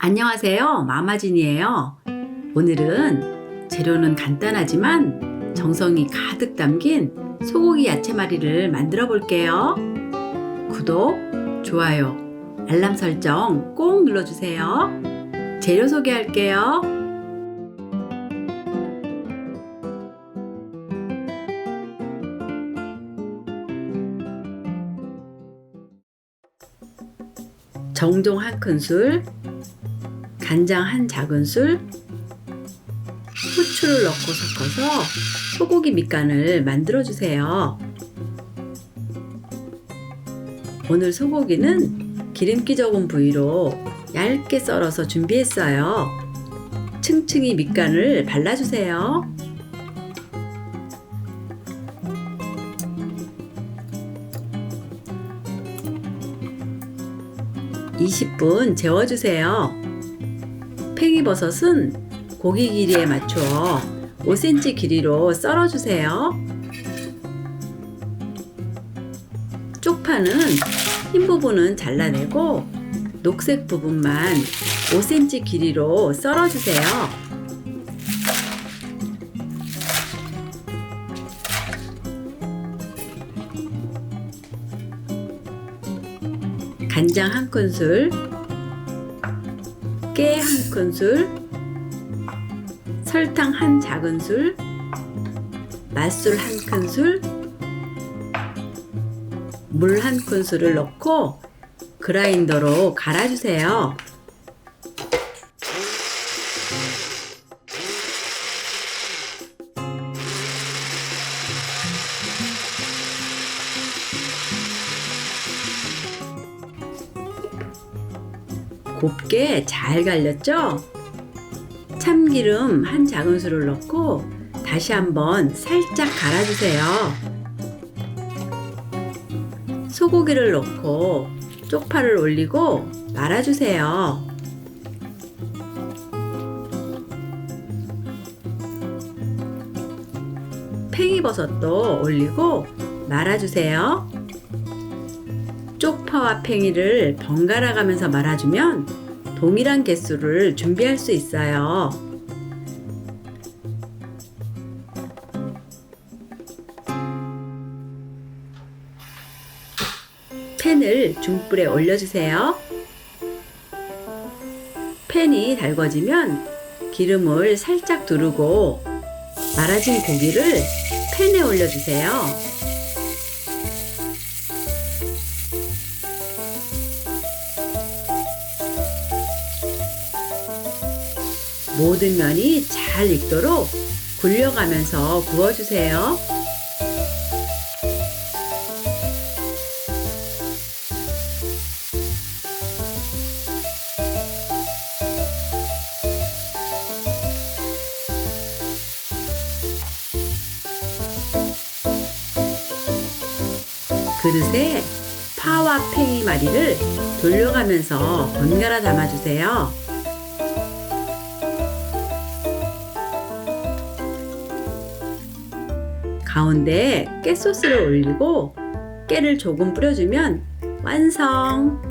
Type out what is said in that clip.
안녕하세요. 마마진이에요. 오늘은 재료는 간단하지만 정성이 가득 담긴 소고기 야채말이를 만들어 볼게요. 구독, 좋아요, 알람 설정 꼭 눌러주세요. 재료 소개할게요. 정종 1큰술, 간장 1작은술, 후추를 넣고 섞어서 소고기 밑간을 만들어 주세요. 오늘 소고기는 기름기 적은 부위로 얇게 썰어서 준비했어요. 층층이 밑간을 발라주세요. (20분) 재워주세요. 팽이버섯은 고기 길이에 맞추어 5cm 길이로 썰어주세요. 쪽파는 흰 부분은 잘라내고 녹색 부분만 5cm 길이로 썰어주세요. 간장 1큰술, 깨 1큰술, 설탕 1작은술, 맛술 1큰술, 물 1큰술을 넣고 그라인더로 갈아주세요. 곱게 잘 갈렸죠? 참기름 1작은술을 넣고 다시 한번 살짝 갈아주세요. 소고기를 넣고 쪽파를 올리고 말아주세요. 팽이버섯도 올리고 말아주세요. 쪽파와 팽이를 번갈아 가면서 말아주면 동일한 개수를 준비할 수 있어요. 팬을 중불에 올려주세요. 팬이 달궈지면 기름을 살짝 두르고 말아진 고기를 팬에 올려주세요. 모든 면이 잘 익도록 굴려가면서 구워주세요. 그릇에 파와 팽이 마리를 돌려가면서 번갈아 담아주세요. 가운데에 깨소스를 올리고 깨를 조금 뿌려주면 완성!